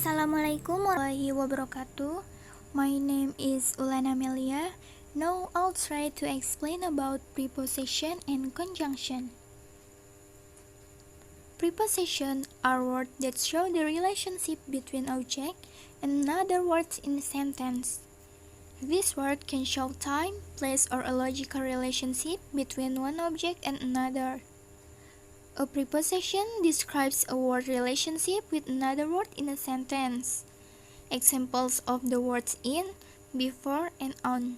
Assalamualaikum warahmatullahi wabarakatuh. My name is Ulana Melia. Now I'll try to explain about preposition and conjunction. Preposition are words that show the relationship between object and another words in a sentence. This word can show time, place, or a logical relationship between one object and another. A preposition describes a word relationship with another word in a sentence. Examples of the words in, before, and on.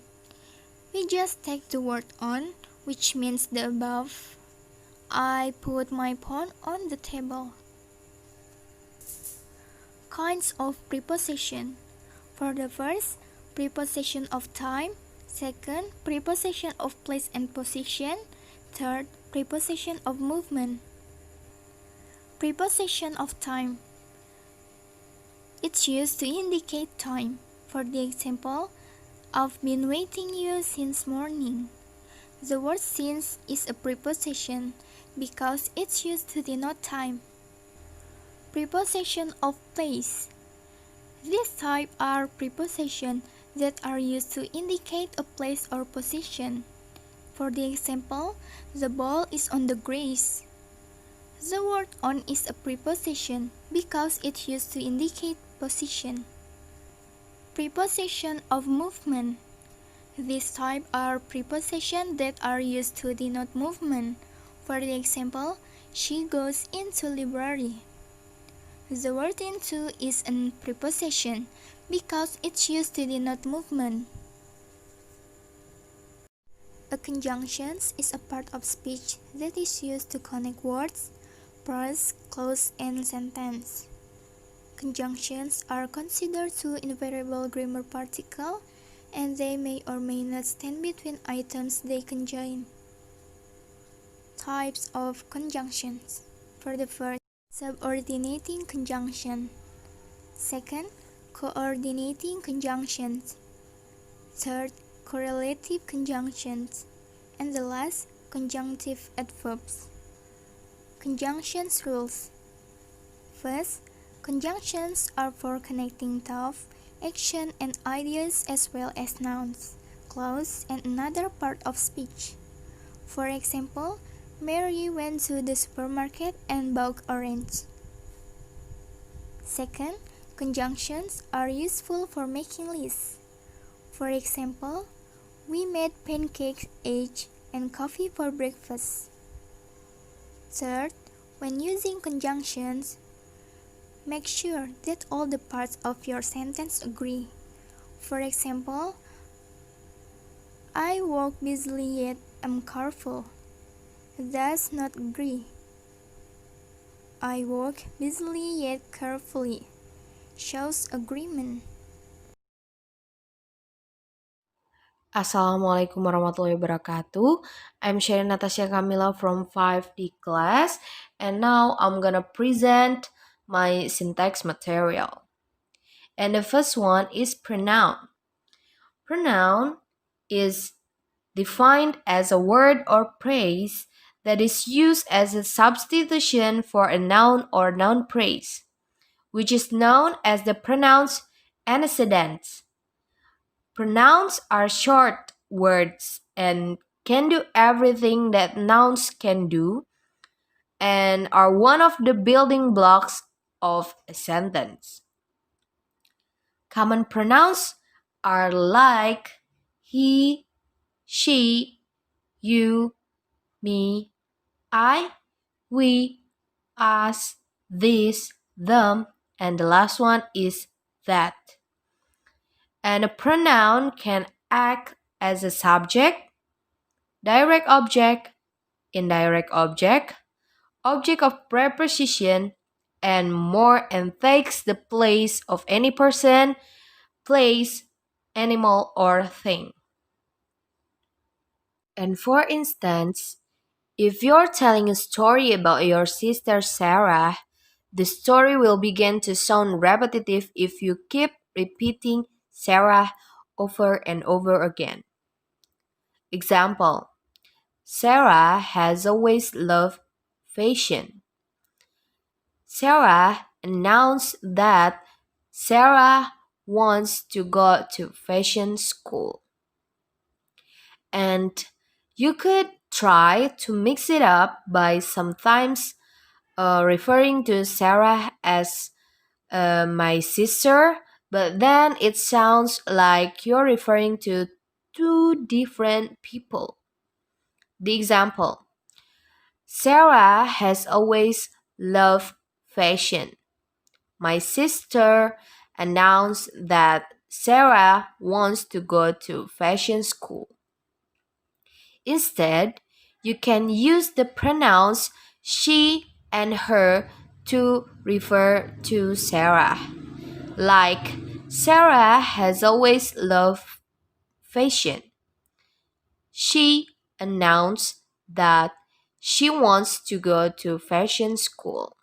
We just take the word on, which means the above. I put my phone on the table. Kinds of preposition. For the first, preposition of time. Second, preposition of place and position. Third, preposition of movement. Preposition of time. It's used to indicate time. For the example, I've been waiting you since morning. The word since is a preposition because it's used to denote time. Preposition of place. This type are prepositions that are used to indicate a place or position. For the example, the ball is on the grass. The word on is a preposition because it's used to indicate position. Preposition of movement. These type are prepositions that are used to denote movement. For the example, she goes into library. The word into is a preposition because it's used to denote movement. A conjunction is a part of speech that is used to connect words, phrase, clause, and sentence. Conjunctions are considered two invariable grammar particles, and they may or may not stand between items they conjoin. Types of conjunctions. For the first, subordinating conjunction. Second, coordinating conjunctions. Third, correlative conjunctions. And the last, conjunctive adverbs. Conjunctions rules. First, conjunctions are for connecting thought, action, and ideas as well as nouns, clause, and another part of speech. For example, Mary went to the supermarket and bought orange. Second, conjunctions are useful for making lists. For example, we made pancakes, eggs, and coffee for breakfast. Third, when using conjunctions, make sure that all the parts of your sentence agree. For example, I work busily yet am careful. Does not agree. I work busily yet carefully. Shows agreement. Assalamualaikum warahmatullahi wabarakatuh. I'm Sharon Natasha Kamila from 5D class, and now I'm gonna present my syntax material. And the first one is pronoun. Pronoun is defined as a word or phrase that is used as a substitution for a noun or noun phrase, which is known as the pronouns antecedents. Pronouns are short words and can do everything that nouns can do and are one of the building blocks of a sentence. Common pronouns are like he, she, you, me, I, we, us, this, them, and the last one is that. And a pronoun can act as a subject, direct object, indirect object, object of preposition, and more, and takes the place of any person, place, animal, or thing. And for instance, if you're telling a story about your sister Sarah, the story will begin to sound repetitive if you keep repeating Sarah over and over again. Example: Sarah has always loved fashion. Sarah announced that Sarah wants to go to fashion school. And you could try to mix it up by sometimes referring to Sarah as my sister, but then it sounds like you're referring to two different people. The example: Sarah has always loved fashion. My sister announced that Sarah wants to go to fashion school. Instead, you can use the pronouns she and her to refer to Sarah. Like, Sarah has always loved fashion. She announced that she wants to go to fashion school.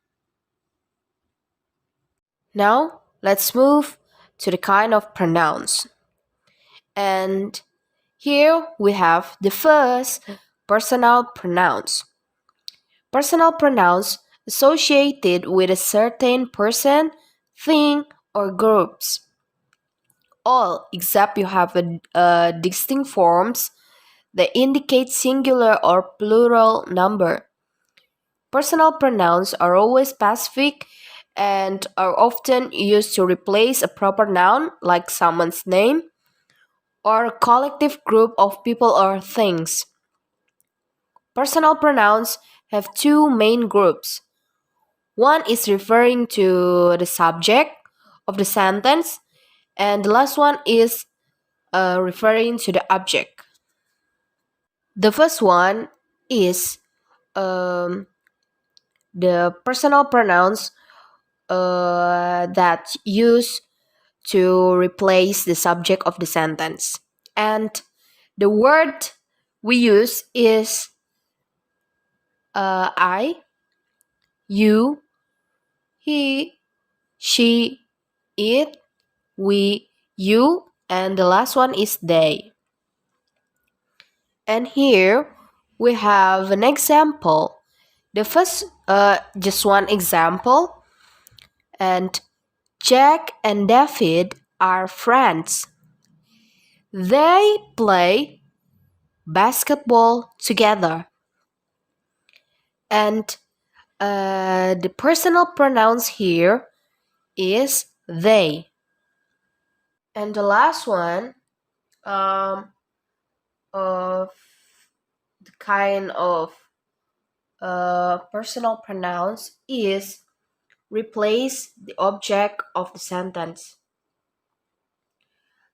Now, let's move to the kind of pronouns. And here we have the first personal pronouns. Personal pronouns associated with a certain person, thing, or groups. All except you have distinct forms that indicate singular or plural number. Personal pronouns are always specific and are often used to replace a proper noun like someone's name or a collective group of people or things. Personal pronouns have two main groups. One is referring to the subject of the sentence, and the last one is referring to the object. The first one is um, the personal pronouns that use to replace the subject of the sentence. And the word we use is I, you, he, she, it, we, you, and the last one is they. And here we have an example. The first, just one example. And Jack and David are friends. They play basketball together. And the personal pronouns here is they. And the last one of the kind of personal pronouns is replace the object of the sentence.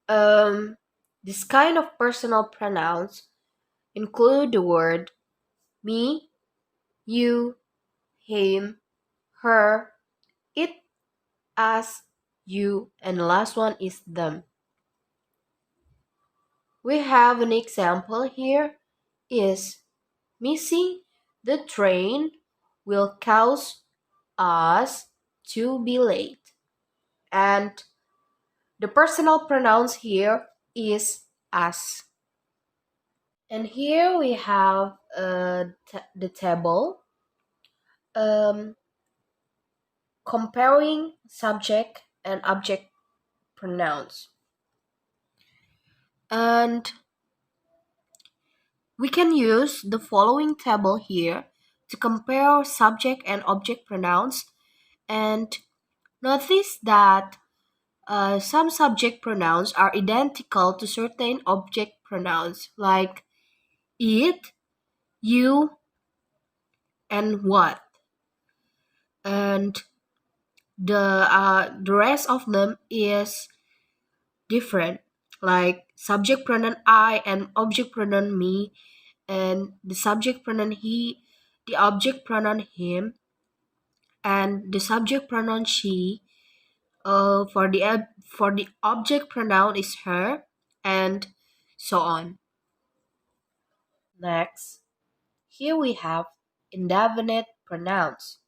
This kind of personal pronouns include the word me, you, him, her, it, us, you, and the last one is them. We have an example here is missing the train will cause us to be late. And the personal pronouns here is us. And here we have the table comparing subject and object pronouns. And we can use the following table here to compare subject and object pronouns. And notice that some subject pronouns are identical to certain object pronouns like it, you, and what. And the rest of them is different, like subject pronoun I and object pronoun me, and the subject pronoun he, the object pronoun him, and the subject pronoun she. For the object pronoun is her, and so on. Next, here we have indefinite pronouns,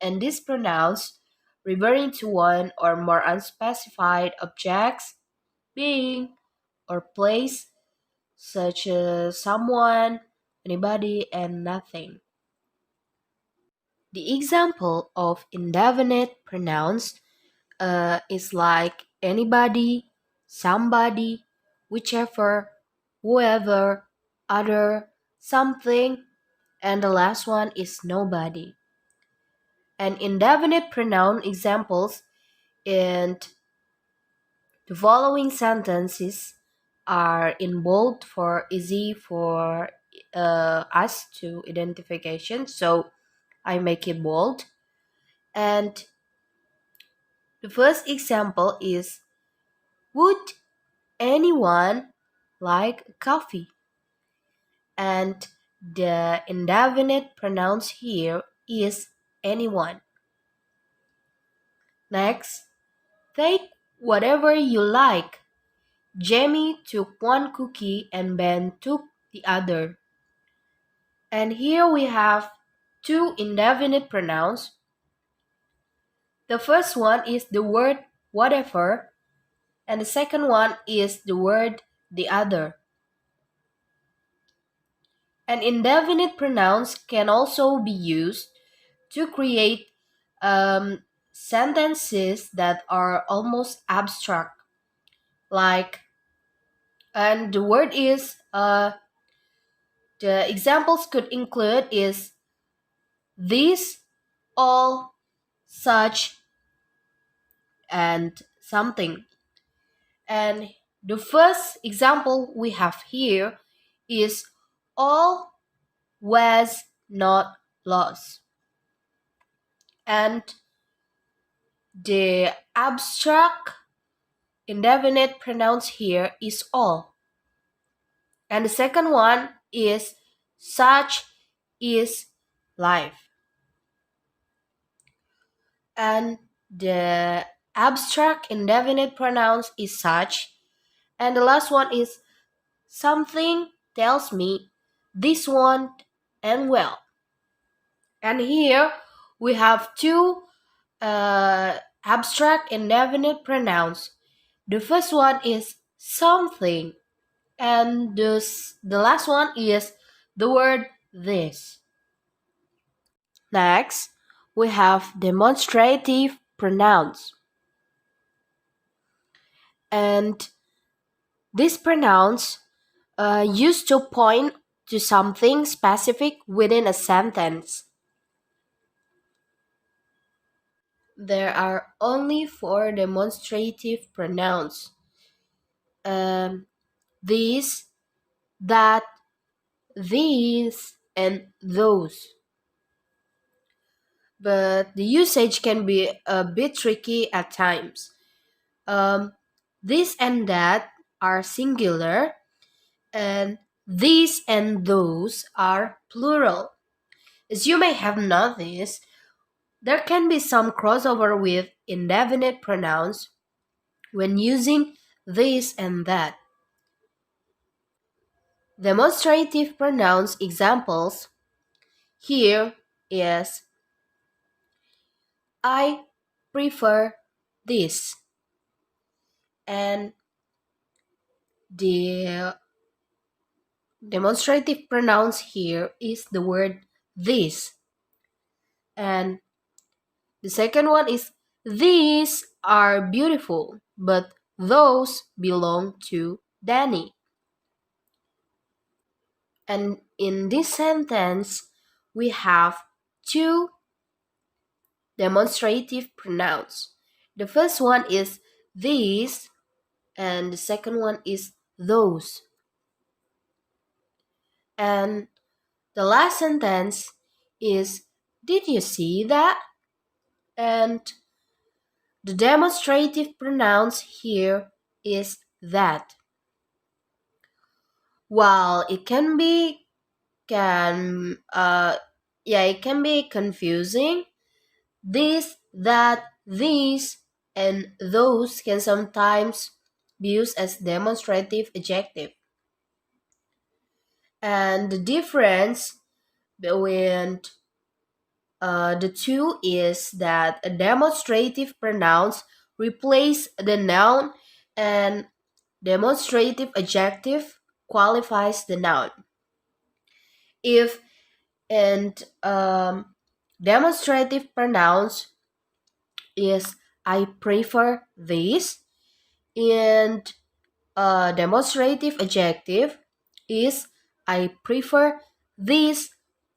and these pronouns referring to one or more unspecified objects, being, or place, such as someone, anybody, and nothing. The example of indefinite pronouns is like anybody, somebody, whichever, whoever, other, something, and the last one is nobody. And indefinite pronoun examples in the following sentences are in bold for easy for us to identification. So I make it bold. And the first example is, would anyone like coffee? And the indefinite pronoun here is anyone. Next, take whatever you like. Jamie took one cookie and Ben took the other. And here we have two indefinite pronouns. The first one is the word whatever, and the second one is the word the other. And indefinite pronouns can also be used to create sentences that are almost abstract. Like, and the word is, the examples could include is this, all, such, and something. And the first example we have here is all was not lost. And the abstract indefinite pronouns here is all. And the second one is such is life. And the abstract indefinite pronouns is such. And the last one is something tells me this won't end well. And here we have two abstract indefinite pronouns. The first one is something, and the last one is the word this. Next, we have demonstrative pronouns. And these pronouns used to point to something specific within a sentence. There are only four demonstrative pronouns. These, that, these, and those. But the usage can be a bit tricky at times. This and that are singular, and these and those are plural. As you may have noticed, there can be some crossover with indefinite pronouns when using this and that. Demonstrative pronouns examples here is I prefer this, and the demonstrative pronouns here is the word this, and the second one is these are beautiful, but those belong to Danny. And in this sentence, we have two demonstrative pronouns. The first one is these, and the second one is those. And the last sentence is, did you see that? And the demonstrative pronouns here is that. While it can be confusing, this, that, these, and those can sometimes be used as demonstrative adjective. And the difference between the two is that a demonstrative pronouns replace the noun, and demonstrative adjective qualifies the noun. If and demonstrative pronouns is I prefer this. And a demonstrative adjective is I prefer this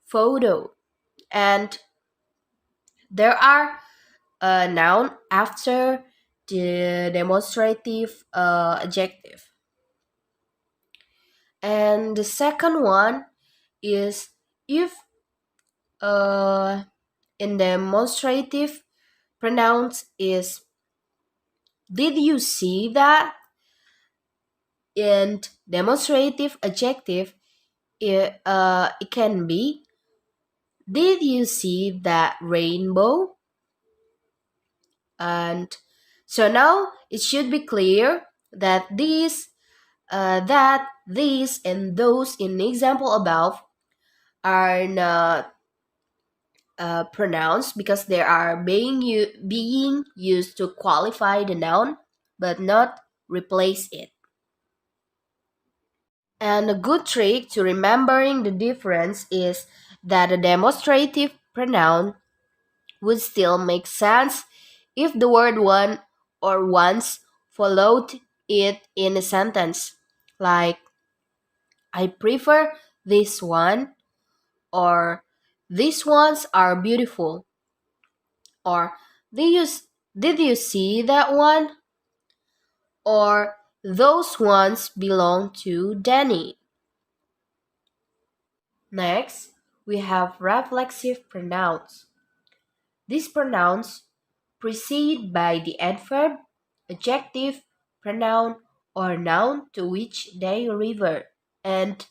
photo. And there are a noun after the demonstrative adjective. And the second one is if in demonstrative pronouns is did you see that? In demonstrative adjective it can be did you see that rainbow? And so now it should be clear that these and those in the example above are not pronouns because they are being used to qualify the noun but not replace it. And a good trick to remembering the difference is that a demonstrative pronoun would still make sense if the word one or once followed it in a sentence. Like, I prefer this one, or these ones are beautiful, or did you see that one? Or those ones belong to Danny. Next, we have reflexive pronouns. These pronouns precede by the adverb, adjective, pronoun, or noun to which they refer, and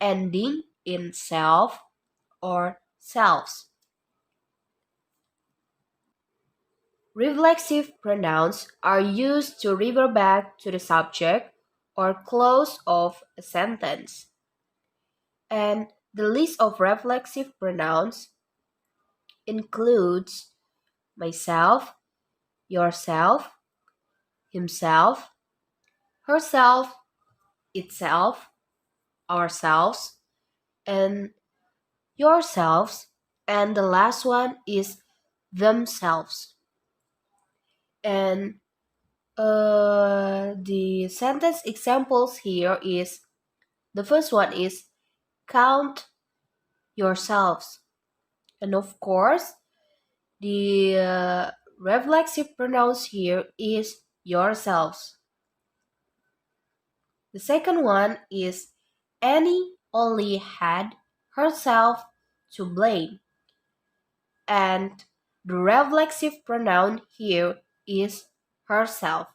ending in self or selves. Reflexive pronouns are used to refer back to the subject or clause of a sentence. And the list of reflexive pronouns includes myself, yourself, himself, herself, itself, ourselves, and yourselves, and the last one is themselves. And the sentence examples here is the first one is count yourselves, and of course the reflexive pronouns here is yourselves. The second one is Annie only had herself to blame, and the reflexive pronoun here is herself.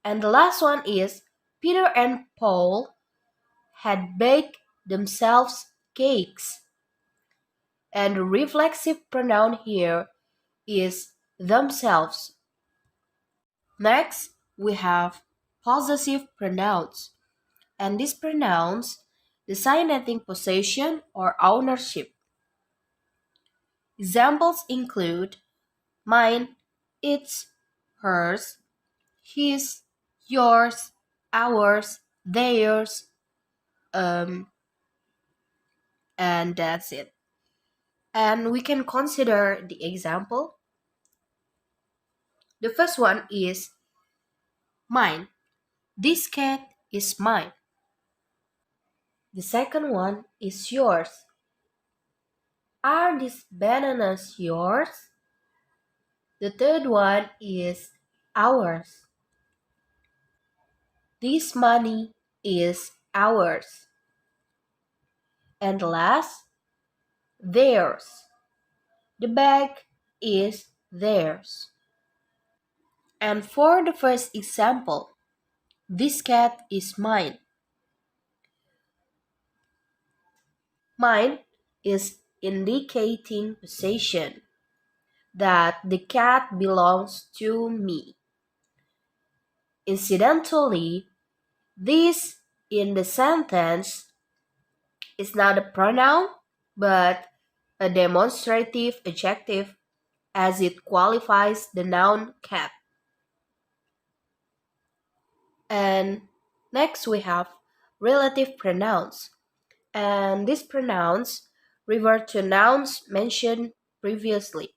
And the last one is Peter and Paul had baked themselves cakes, and the reflexive pronoun here is themselves. Next, we have possessive pronouns, and these pronouns designating possession or ownership. Examples include mine, its, hers, his, yours, ours, theirs, and that's it. And we can consider the example. The first one is mine. This cat is mine. The second one is yours. Are these bananas yours? The third one is ours. This money is ours. And last, theirs. The bag is theirs. And for the first example, this cat is mine. Mine is indicating possession, that the cat belongs to me. Incidentally, this in the sentence is not a pronoun but a demonstrative adjective as it qualifies the noun cat. And next we have relative pronouns. And these pronouns refer to nouns mentioned previously.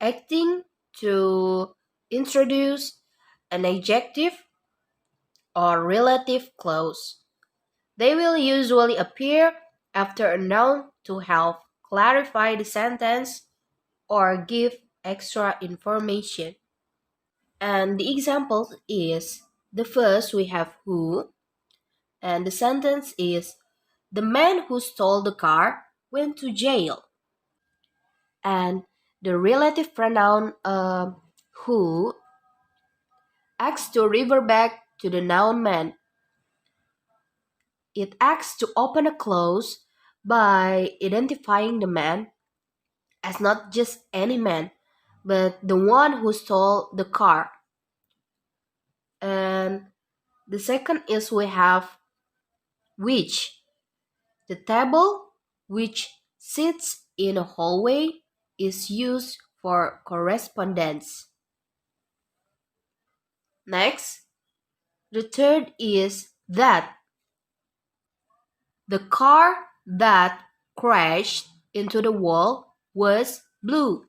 acting to introduce an adjective or relative clause. They will usually appear after a noun to help clarify the sentence or give extra information. And the example is the first we have who, and the sentence is the man who stole the car went to jail. And the relative pronoun who acts to refer back to the noun man. It acts to open a clause by identifying the man as not just any man, but the one who stole the car. And the second is we have which. The table which sits in a hallway is used for correspondence. Next, the third is that. The car that crashed into the wall was blue.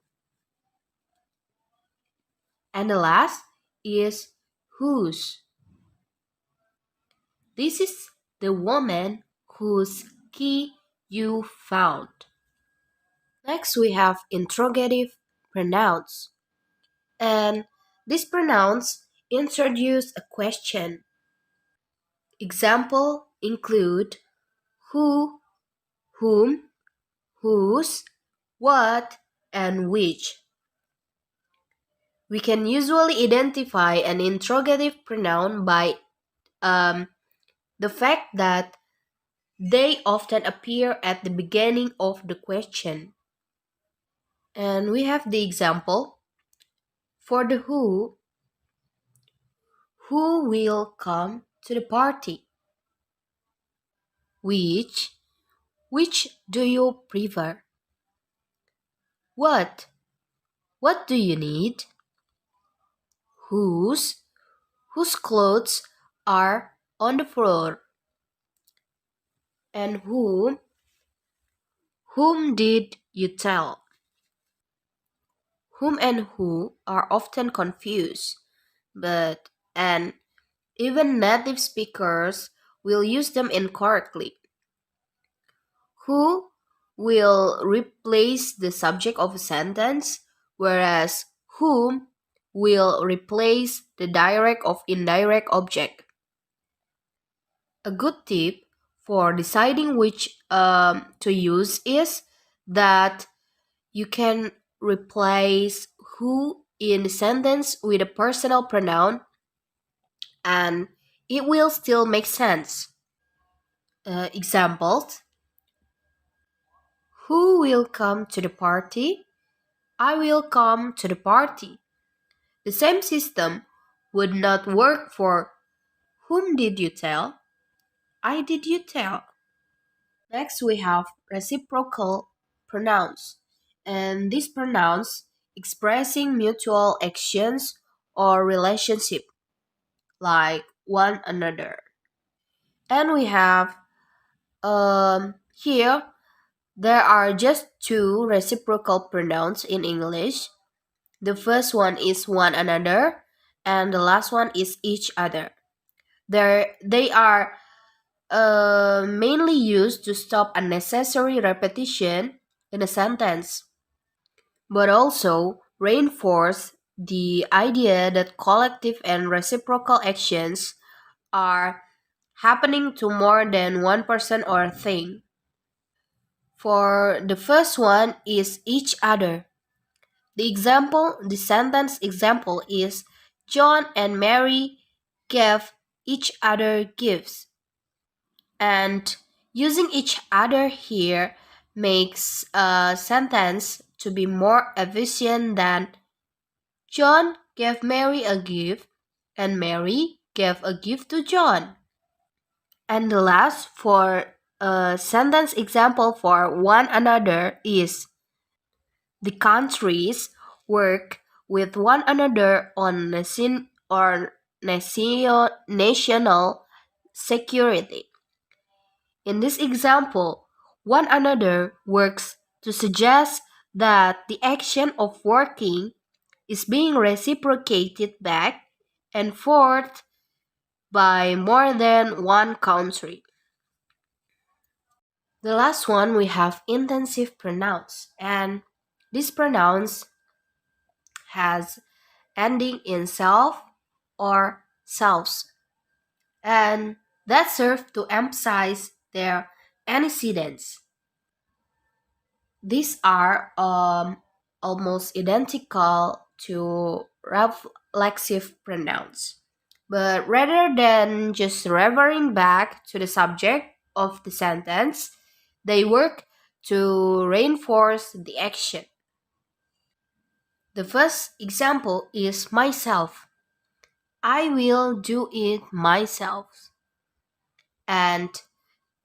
And the last is whose. This is the woman whose key you found. Next, we have interrogative pronouns. And these pronouns introduce a question. Example include who, whom, whose, what, and which. We can usually identify an interrogative pronoun by the fact that they often appear at the beginning of the question. And we have the example. For the who will come to the party? Which do you prefer? What do you need? Whose clothes are on the floor? And whom did you tell? Whom and who are often confused, and even native speakers will use them incorrectly. Who will replace the subject of a sentence, whereas whom will replace the direct of indirect object. A good tip for deciding which to use is that you can replace who in the sentence with a personal pronoun and it will still make sense. Examples. Who will come to the party? I will come to the party. The same system would not work for whom did you tell? I did you tell. Next we have reciprocal pronouns. And these pronouns expressing mutual actions or relationship like one another. And we have here there are just two reciprocal pronouns in English. The first one is one another and the last one is each other. They are mainly used to stop unnecessary repetition in a sentence, but also reinforce the idea that collective and reciprocal actions are happening to more than one person or thing. For the first one is each other. The sentence example is John and Mary gave each other gifts. And using each other here makes a sentence to be more efficient than John gave Mary a gift and Mary gave a gift to John. And the last for a sentence example for one another is the countries work with one another on national security. In this example, one another works to suggest that the action of working is being reciprocated back and forth by more than one country. The last one we have intensive pronouns, and this pronouns has ending in self or selves, and that serve to emphasize their antecedents. These are almost identical to reflexive pronouns. But rather than just referring back to the subject of the sentence, they work to reinforce the action. The first example is myself. I will do it myself. And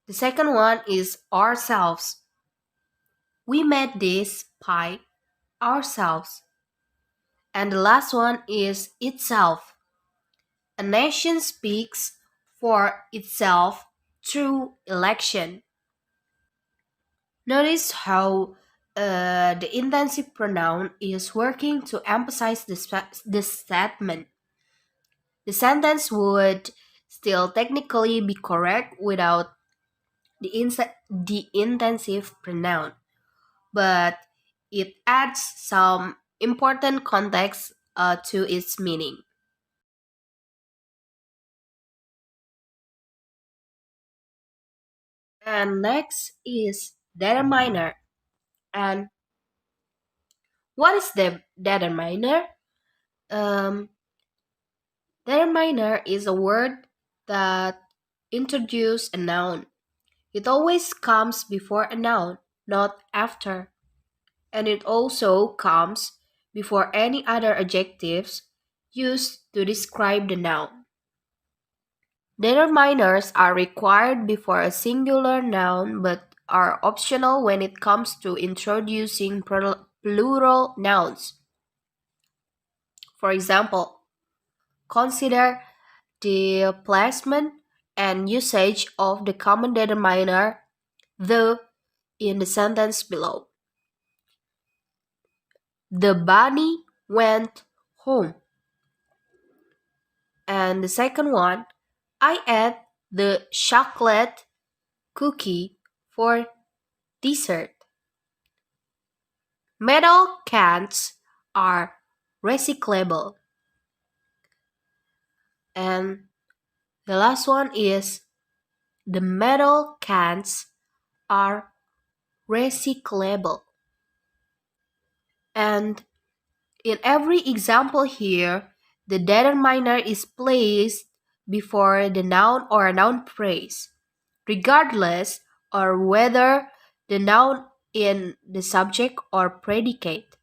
the second one is ourselves. We made this pie ourselves. And the last one is itself. A nation speaks for itself through election. Notice how the intensive pronoun is working to emphasize the statement. The sentence would still technically be correct without the intensive pronoun, but it adds some important context to its meaning. And next is determiner. And what is the determiner? Um, Determiner is a word that introduces a noun. It always comes before a noun, not after. And it also comes before any other adjectives used to describe the noun. Determiners are required before a singular noun but are optional when it comes to introducing plural nouns. For example, consider the placement and usage of the common determiner the in the sentence below. The bunny went home. And the second one, I ate the chocolate cookie for dessert. Metal cans are recyclable. And the last one is the metal cans are recyclable. And in every example here, the determiner is placed before the noun or a noun phrase, regardless or whether the noun in the subject or predicate.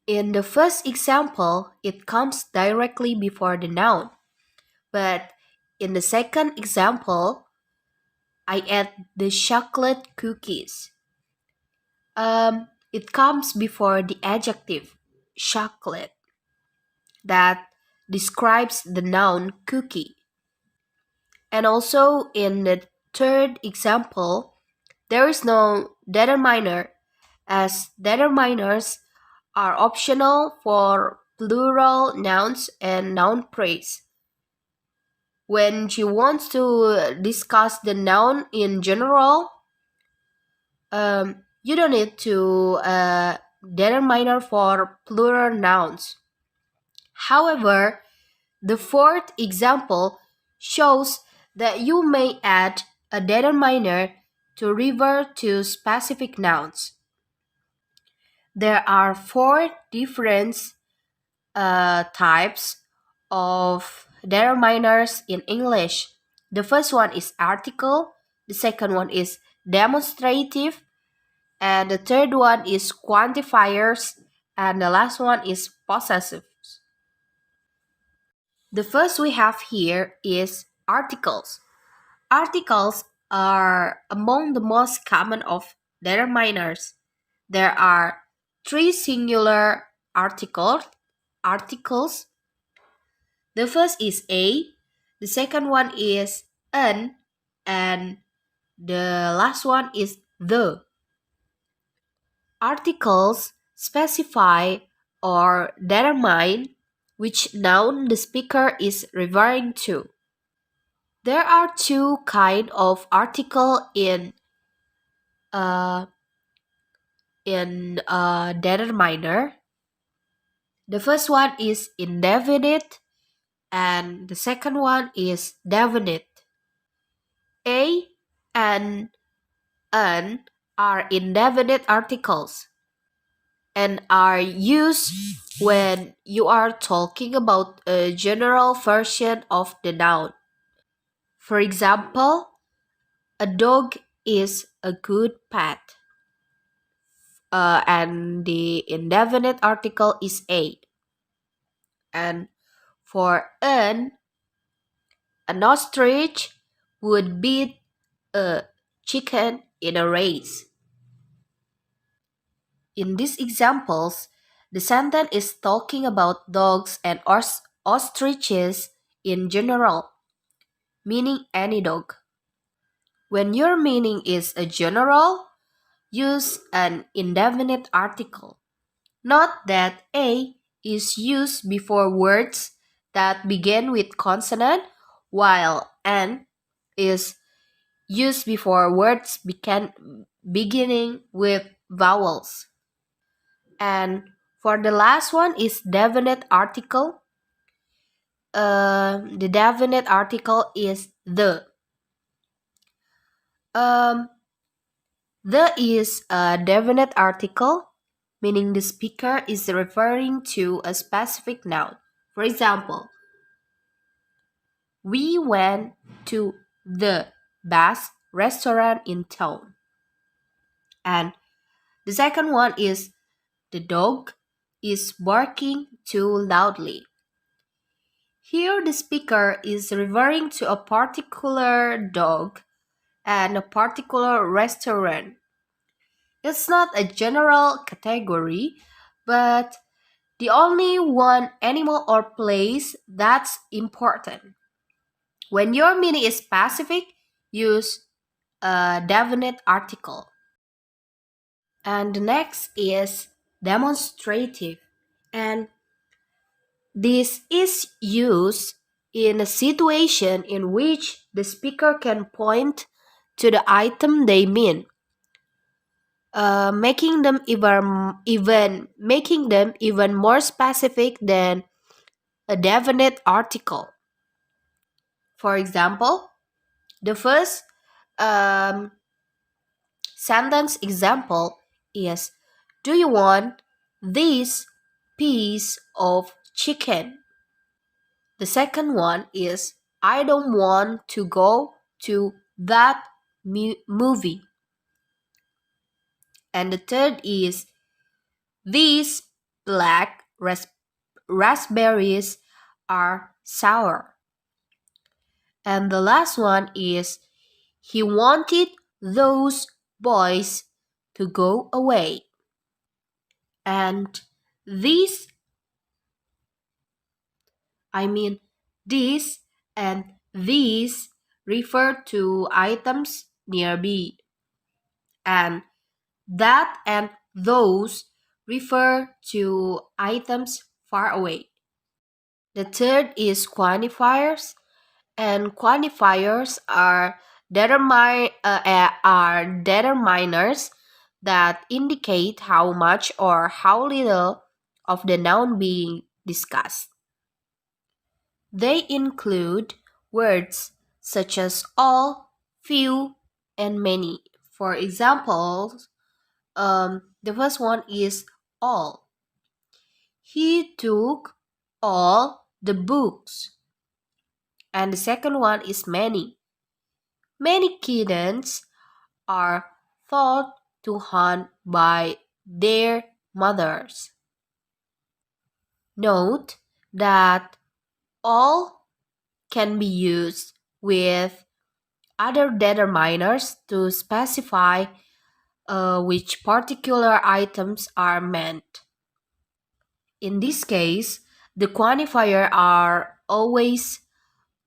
In the first example, it comes directly before the noun, but in the second example, I ate the chocolate cookies. It comes before the adjective chocolate that describes the noun cookie. And also in the third example, there is no determiner as determiners are optional for plural nouns and noun phrase. When you want to discuss the noun in general, you don't need to determiner for plural nouns. However, the fourth example shows that you may add a determiner to refer to specific nouns. There are four different types of determiners in English. The first one is article, the second one is demonstrative, and the third one is quantifiers, and the last one is possessive. The first we have here is articles. Articles are among the most common of determiners. There are three singular articles. The first is a, the second one is an, and the last one is the. Articles specify or determine which noun the speaker is referring to. There are two kind of article uh, in determiner. The first one is indefinite and the second one is definite. A and an are indefinite articles and are used when you are talking about a general version of the noun. For example, a dog is a good pet. And the indefinite article is a. And for an ostrich would beat a chicken in a race. In these examples, the sentence is talking about dogs and ostriches in general, meaning any dog. When your meaning is a general, use an indefinite article. Note that a is used before words that begin with consonant, while an is used before words beginning with vowels. And for the last one is definite article. The definite article is the. Um, the is a definite article, meaning the speaker is referring to a specific noun. For example, we went to the best restaurant in town. And the second one is the dog is barking too loudly. Here, the speaker is referring to a particular dog and a particular restaurant. It's not a general category, but the only one animal or place that's important. When your meaning is specific, use a definite article. And the next is demonstrative. And this is used in a situation in which the speaker can point to the item they mean, making them even more specific than a definite article. For example, the first um, sentence example is, "Do you want this piece of chicken?" The second one is, "I don't want to go to that movie." And the third is, "These black raspberries are sour." And the last one is, "He wanted those boys to go away." And these, I mean, these and these refer to items nearby. And that and those refer to items far away. The third is quantifiers, and quantifiers are determiners that indicate how much or how little of the noun being discussed. They include words such as all, few, and many. For example, the first one is all. He took all the books. And the second one is many. Many kittens are thought to hunt by their mothers. Note that all can be used with other determiners to specify which particular items are meant. In this case, the quantifier are always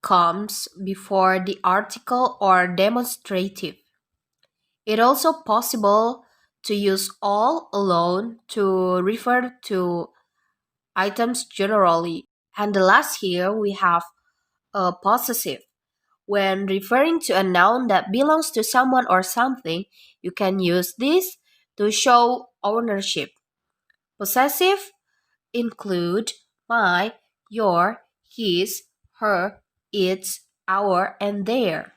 comes before the article or demonstrative. It also possible to use all alone to refer to items generally. And the last here we have a possessive. When referring to a noun that belongs to someone or something, you can use this to show ownership. Possessive include my, your, his, her, its, our, and their.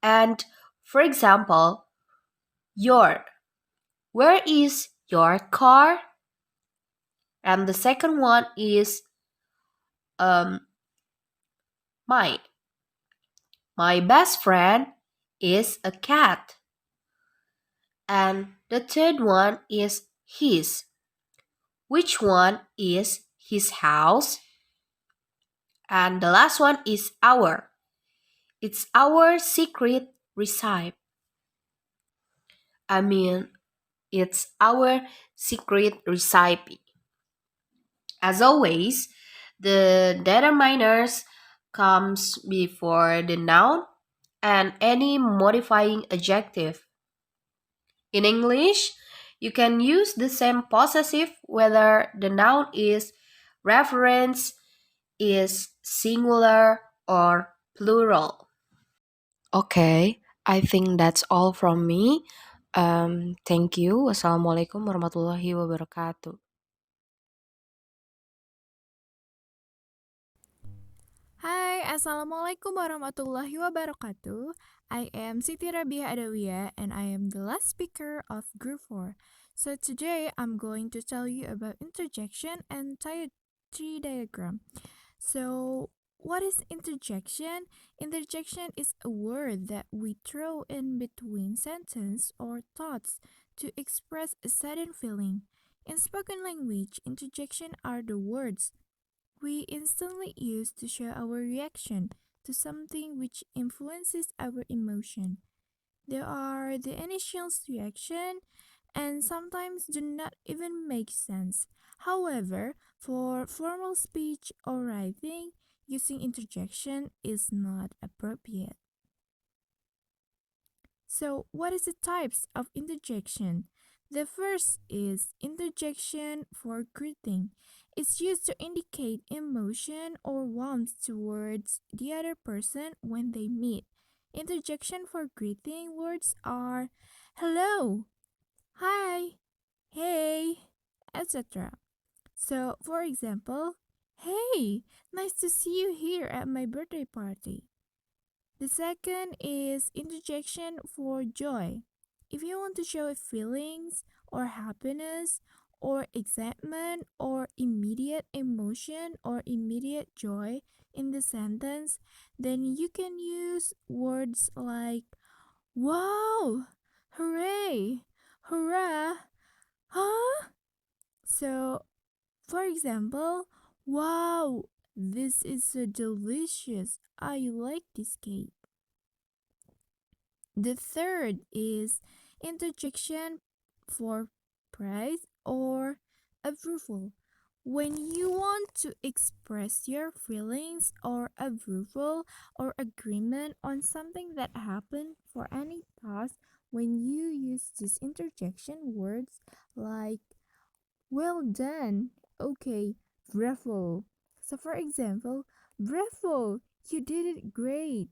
And for example, your. Where is your car? And the second one is um, my. My best friend is a cat. And the third one is his. Which one is his house? And the last one is our. It's our secret recipe. I mean, it's our secret recipe. As always, the determiners comes before the noun and any modifying adjective. In English, you can use the same possessive whether the noun is reference, is singular, or plural. Okay, I think that's all from me. Thank you. Wassalamualaikum warahmatullahi wabarakatuh. Hai, Assalamualaikum warahmatullahi wabarakatuh. I am Siti Rabiah Adawiyah and I am the last speaker of Group 4. So today I'm going to tell you about interjection and tier tree diagram. So what is interjection? Interjection is a word that we throw in between sentence or thoughts to express a sudden feeling. In spoken language, interjection are the words we instantly use to show our reaction to something which influences our emotion. They are the initial reaction and sometimes do not even make sense. However, for formal speech or writing, using interjection is not appropriate. So, what is the types of interjection? The first is interjection for greeting. It's used to indicate emotion or warmth towards the other person when they meet. Interjection for greeting words are hello, hi, hey, etc. So, for example, hey, nice to see you here at my birthday party. The second is interjection for joy. If you want to show feelings or happiness or excitement or immediate emotion or immediate joy in the sentence, then you can use words like wow, hooray, hurrah, huh? So, for example, wow, this is so delicious. I like this cake. The third is interjection for praise or approval. When you want to express your feelings or approval or agreement on something that happened for any task, when you use these interjection words like well done, okay, bravo. So for example, bravo, you did it great.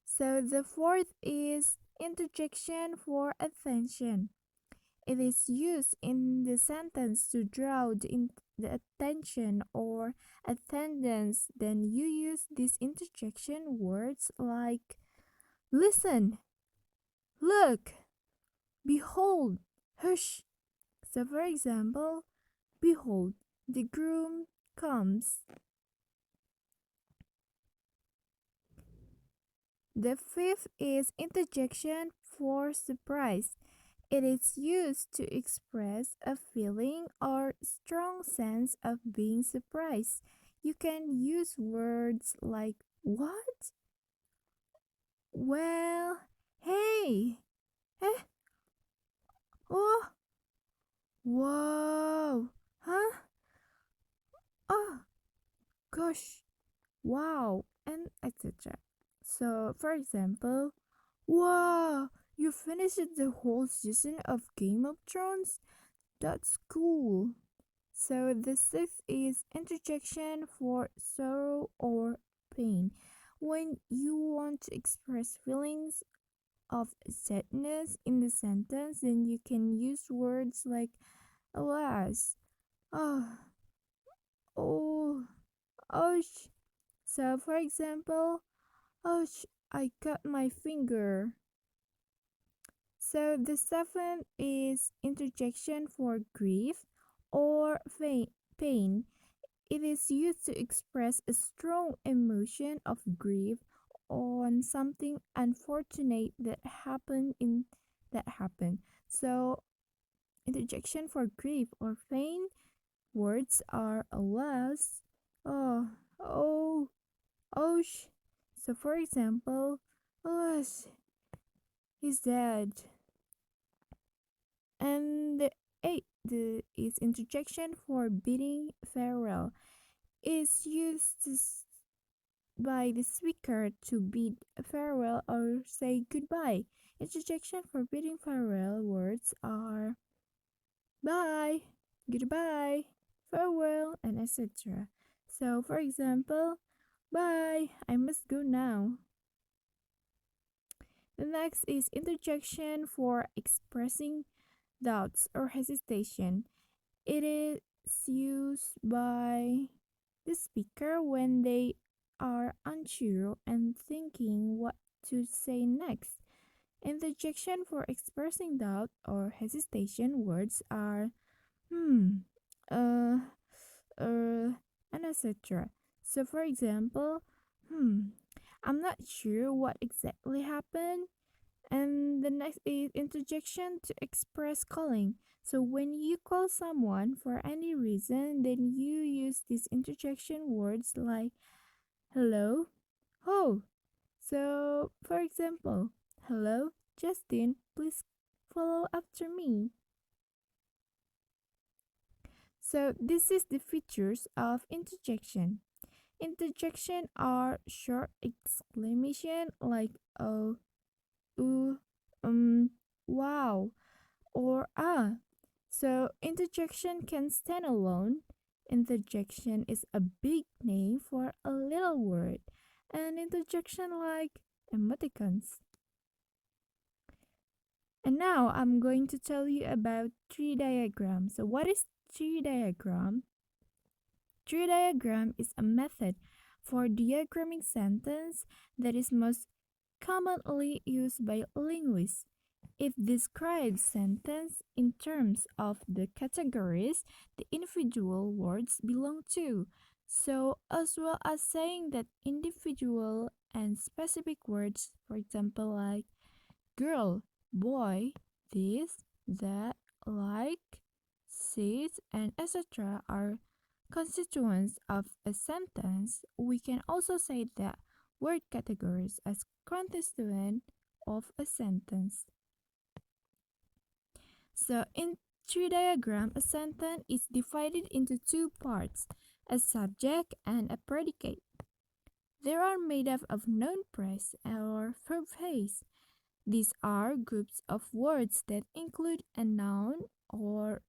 So the fourth is interjection for attention. It is used in the sentence to draw the attention or attendance. Then you use these interjection words like listen, look, behold, hush. So for example, behold, the groom comes. The fifth is interjection for surprise. It is used to express a feeling or strong sense of being surprised. You can use words like what? Well, hey, eh, oh, whoa, huh? Oh, gosh, wow, and etc. So, for example, wow, You finished the whole season of Game of Thrones? That's cool. So the sixth is interjection for sorrow or pain. When you want to express feelings of sadness in the sentence, then you can use words like alas, ah, oh, ouch. So for example, ouch, I cut my finger. So the seventh is interjection for grief or pain. It is used to express a strong emotion of grief on something unfortunate that happened. So interjection for grief or pain words are alas, oh, oh, ouch. So for example, alas, he's dead. And the eighth is interjection for bidding farewell. Is used by the speaker to bid farewell or say goodbye. Interjection for bidding farewell words are bye, goodbye, farewell, and etc. So, for example, bye, I must go now. The next is interjection for expressing doubts or hesitation. It is used by the speaker when they are unsure and thinking what to say next. Interjection for expressing doubt or hesitation words are hmm, uh, and etc. So, for example, I'm not sure what exactly happened. And the next is interjection to express calling. So when you call someone for any reason, then you use these interjection words like hello, oh. So for example, hello, Justin, please follow after me. So this is the features of interjection. Interjection are short exclamation like oh, ooh, wow, or ah. So interjection can stand alone. Interjection is a big name for a little word. And interjection like emoticons. And now I'm going to tell you about tree diagram. So what is tree diagram? Tree diagram is a method for diagramming sentence that is most commonly used by linguists. It describes sentence in terms of the categories the individual words belong to. So, as well as saying that individual and specific words, for example, like girl, boy, this, that, like, seat, and etc., are constituents of a sentence, we can also say that word categories as constituent of a sentence. So in tree diagram, a sentence is divided into two parts, a subject and a predicate. They are made up of noun phrase or verb phrase. These are groups of words that include a noun or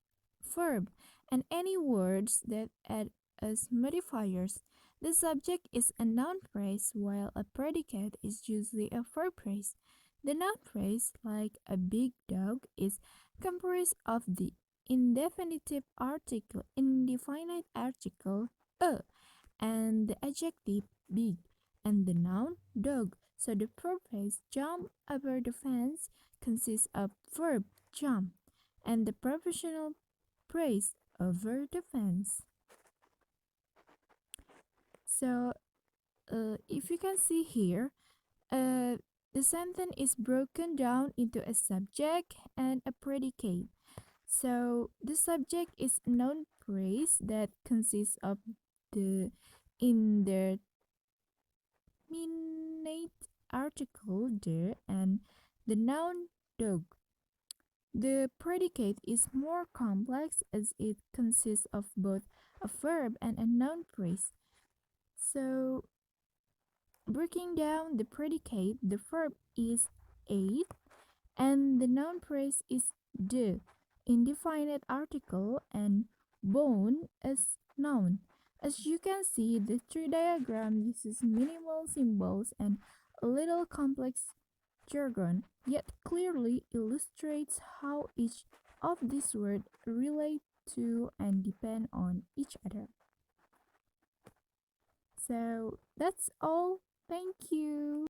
verb and any words that add as modifiers. The subject is a noun phrase while a predicate is usually a verb phrase. The noun phrase, like a big dog, is composed of the indefinite article a and the adjective big and the noun dog. So the verb phrase jump over the fence consists of verb jump and the prepositional phrase over the fence. So if you can see here, the sentence is broken down into a subject and a predicate. So the subject is a noun phrase that consists of the indeterminate article there and the noun dog. The predicate is more complex as it consists of both a verb and a noun phrase. So breaking down the predicate, the verb is ate And the noun phrase is the, indefinite article, and bone as noun. As you can see, the tree diagram uses minimal symbols and a little complex jargon, yet clearly illustrates how each of these words relate to and depend on each other. So that's all. Thank you.